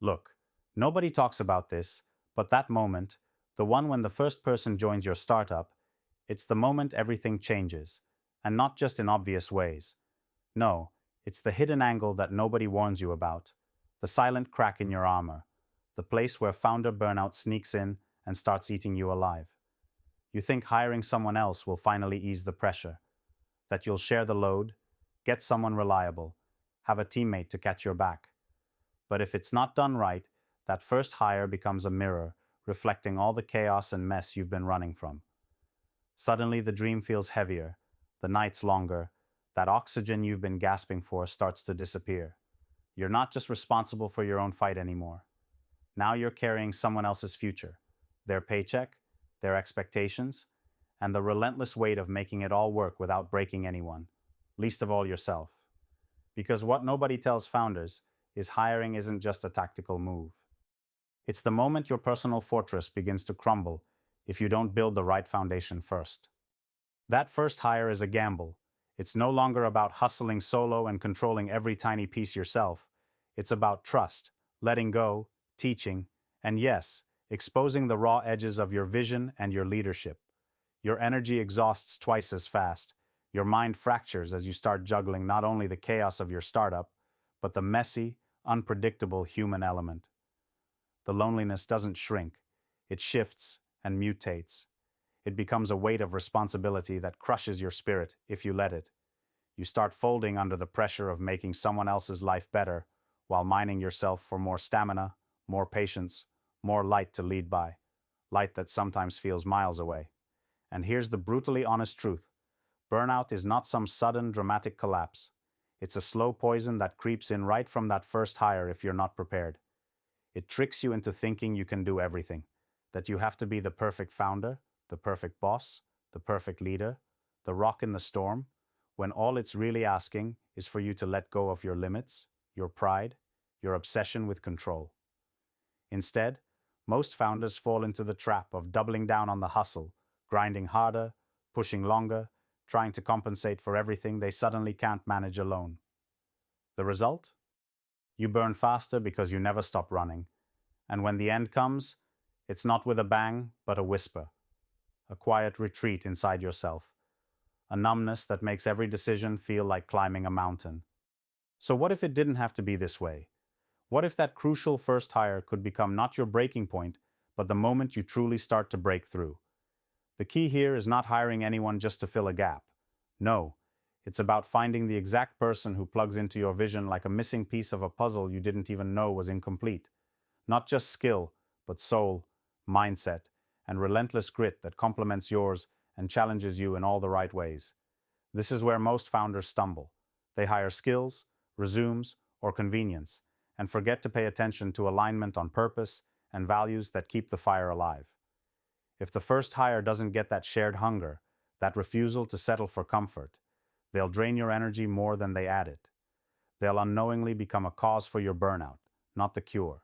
Look, nobody talks about this, but that moment, the one when the first person joins your startup, it's the moment everything changes. And not just in obvious ways. No, it's the hidden angle that nobody warns you about. The silent crack in your armor. The place where founder burnout sneaks in and starts eating you alive. You think hiring someone else will finally ease the pressure, that you'll share the load, get someone reliable, have a teammate to catch your back. But if it's not done right, that first hire becomes a mirror, reflecting all the chaos and mess you've been running from. Suddenly, the dream feels heavier, the nights longer, that oxygen you've been gasping for starts to disappear. You're not just responsible for your own fight anymore. Now you're carrying someone else's future, their paycheck, their expectations, and the relentless weight of making it all work without breaking anyone, least of all yourself. Because what nobody tells founders is hiring isn't just a tactical move. It's the moment your personal fortress begins to crumble if you don't build the right foundation first. That first hire is a gamble. It's no longer about hustling solo and controlling every tiny piece yourself. It's about trust, letting go, teaching, and yes, exposing the raw edges of your vision and your leadership. Your energy exhausts twice as fast. Your mind fractures as you start juggling not only the chaos of your startup, but the messy, unpredictable human element. The loneliness doesn't shrink, it shifts and mutates. It becomes a weight of responsibility that crushes your spirit if you let it. You start folding under the pressure of making someone else's life better, while mining yourself for more stamina, more patience, more light to lead by, light that sometimes feels miles away. And here's the brutally honest truth. Burnout is not some sudden, dramatic collapse. It's a slow poison that creeps in right from that first hire if you're not prepared. It tricks you into thinking you can do everything, that you have to be the perfect founder, the perfect boss, the perfect leader, the rock in the storm, when all it's really asking is for you to let go of your limits, your pride, your obsession with control. Instead, most founders fall into the trap of doubling down on the hustle, grinding harder, pushing longer, trying to compensate for everything they suddenly can't manage alone. The result? You burn faster because you never stop running. And when the end comes, it's not with a bang, but a whisper. A quiet retreat inside yourself. A numbness that makes every decision feel like climbing a mountain. So what if it didn't have to be this way? What if that crucial first hire could become not your breaking point, but the moment you truly start to break through? The key here is not hiring anyone just to fill a gap. No, it's about finding the exact person who plugs into your vision like a missing piece of a puzzle you didn't even know was incomplete. Not just skill, but soul, mindset, and relentless grit that complements yours and challenges you in all the right ways. This is where most founders stumble. They hire skills, resumes, or convenience, and forget to pay attention to alignment on purpose and values that keep the fire alive. If the first hire doesn't get that shared hunger, that refusal to settle for comfort, they'll drain your energy more than they add it. They'll unknowingly become a cause for your burnout, not the cure.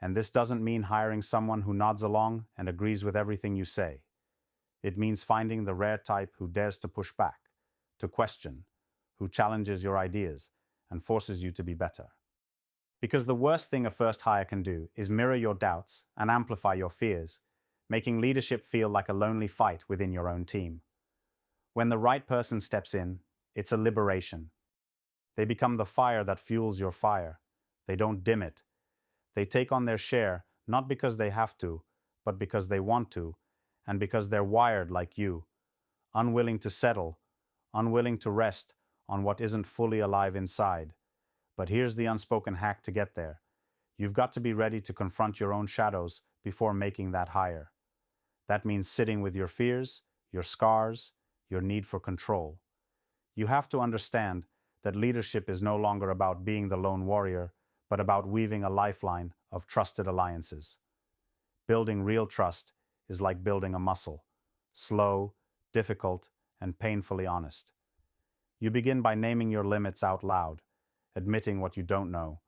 And this doesn't mean hiring someone who nods along and agrees with everything you say. It means finding the rare type who dares to push back, to question, who challenges your ideas and forces you to be better. Because the worst thing a first hire can do is mirror your doubts and amplify your fears, making leadership feel like a lonely fight within your own team. When the right person steps in, it's a liberation. They become the fire that fuels your fire. They don't dim it. They take on their share, not because they have to, but because they want to, and because they're wired like you, unwilling to settle, unwilling to rest on what isn't fully alive inside. But here's the unspoken hack to get there. You've got to be ready to confront your own shadows before making that hire. That means sitting with your fears, your scars, your need for control. You have to understand that leadership is no longer about being the lone warrior, but about weaving a lifeline of trusted alliances. Building real trust is like building a muscle, slow, difficult, and painfully honest. You begin by naming your limits out loud, admitting what you don't know,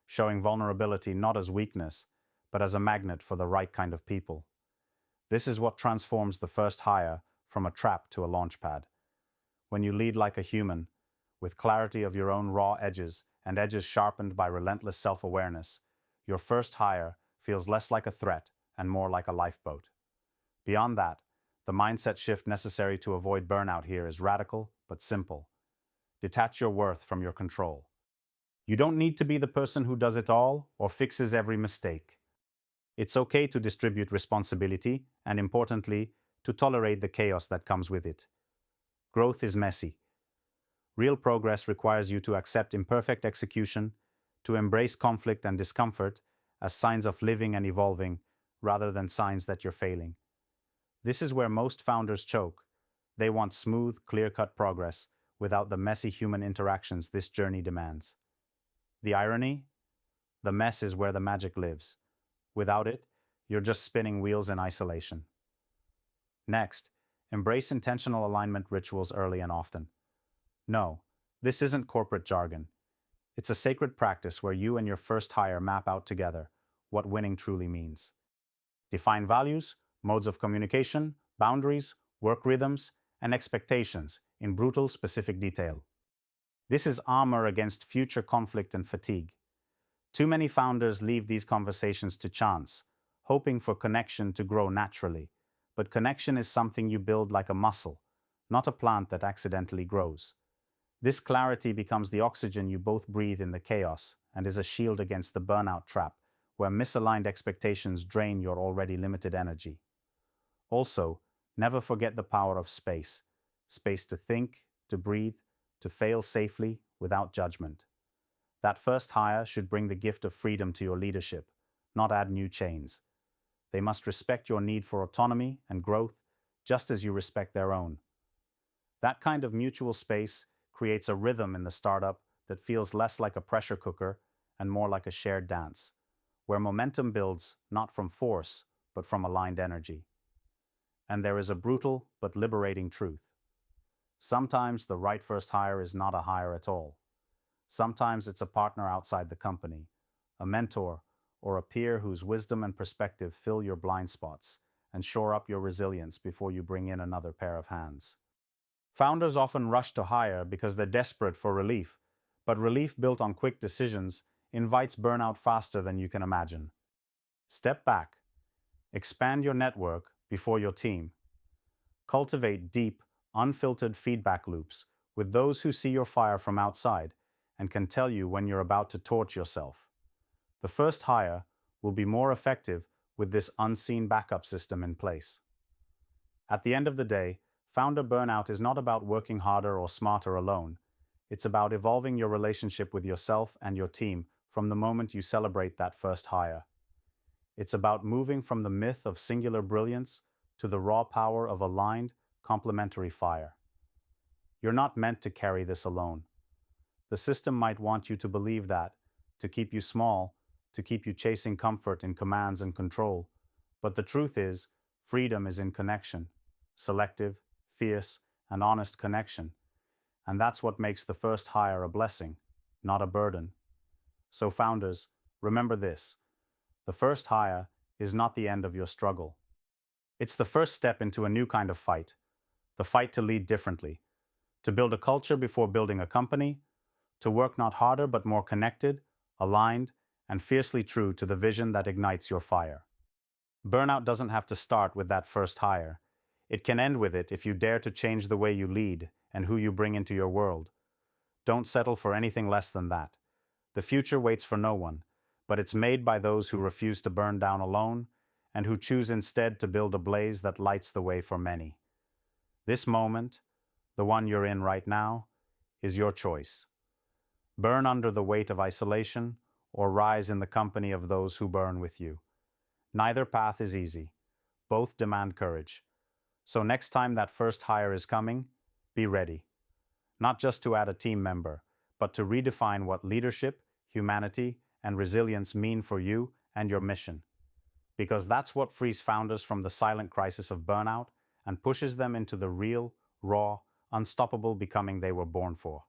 showing vulnerability not as weakness, but as a magnet for the right kind of people. This is what transforms the first hire from a trap to a launchpad. When you lead like a human, with clarity of your own raw edges and edges sharpened by relentless self-awareness, your first hire feels less like a threat and more like a lifeboat. Beyond that, the mindset shift necessary to avoid burnout here is radical but simple. Detach your worth from your control. You don't need to be the person who does it all or fixes every mistake. It's okay to distribute responsibility and, importantly, to tolerate the chaos that comes with it. Growth is messy. Real progress requires you to accept imperfect execution, to embrace conflict and discomfort as signs of living and evolving rather than signs that you're failing. This is where most founders choke. They want smooth, clear-cut progress without the messy human interactions this journey demands. The irony? The mess is where the magic lives. Without it, you're just spinning wheels in isolation. Next, embrace intentional alignment rituals early and often. No, this isn't corporate jargon. It's a sacred practice where you and your first hire map out together what winning truly means. Define values, modes of communication, boundaries, work rhythms, and expectations in brutal, specific detail. This is armor against future conflict and fatigue. Too many founders leave these conversations to chance, hoping for connection to grow naturally. But connection is something you build like a muscle, not a plant that accidentally grows. This clarity becomes the oxygen you both breathe in the chaos and is a shield against the burnout trap, where misaligned expectations drain your already limited energy. Also, never forget the power of space. Space to think, to breathe, to fail safely without judgment. That first hire should bring the gift of freedom to your leadership, not add new chains. They must respect your need for autonomy and growth, just as you respect their own. That kind of mutual space creates a rhythm in the startup that feels less like a pressure cooker and more like a shared dance, where momentum builds not from force, but from aligned energy. And there is a brutal but liberating truth. Sometimes the right first hire is not a hire at all. Sometimes it's a partner outside the company, a mentor, or a peer whose wisdom and perspective fill your blind spots and shore up your resilience before you bring in another pair of hands. Founders often rush to hire because they're desperate for relief, but relief built on quick decisions invites burnout faster than you can imagine. Step back. Expand your network before your team. Cultivate deep, unfiltered feedback loops with those who see your fire from outside and can tell you when you're about to torch yourself. The first hire will be more effective with this unseen backup system in place. At the end of the day, founder burnout is not about working harder or smarter alone. It's about evolving your relationship with yourself and your team from the moment you celebrate that first hire. It's about moving from the myth of singular brilliance to the raw power of aligned, complementary fire. You're not meant to carry this alone. The system might want you to believe that, to keep you small, to keep you chasing comfort in commands and control. But the truth is, freedom is in connection, selective, fierce, and honest connection. And that's what makes the first hire a blessing, not a burden. So founders, remember this. The first hire is not the end of your struggle. It's the first step into a new kind of fight, the fight to lead differently, to build a culture before building a company, to work not harder but more connected, aligned, and fiercely true to the vision that ignites your fire. Burnout doesn't have to start with that first hire. It can end with it if you dare to change the way you lead and who you bring into your world. Don't settle for anything less than that. The future waits for no one, but it's made by those who refuse to burn down alone and who choose instead to build a blaze that lights the way for many. This moment, the one you're in right now, is your choice. Burn under the weight of isolation or rise in the company of those who burn with you. Neither path is easy. Both demand courage. So next time that first hire is coming, be ready. Not just to add a team member, but to redefine what leadership, humanity, and resilience mean for you and your mission. Because that's what frees founders from the silent crisis of burnout and pushes them into the real, raw, unstoppable becoming they were born for.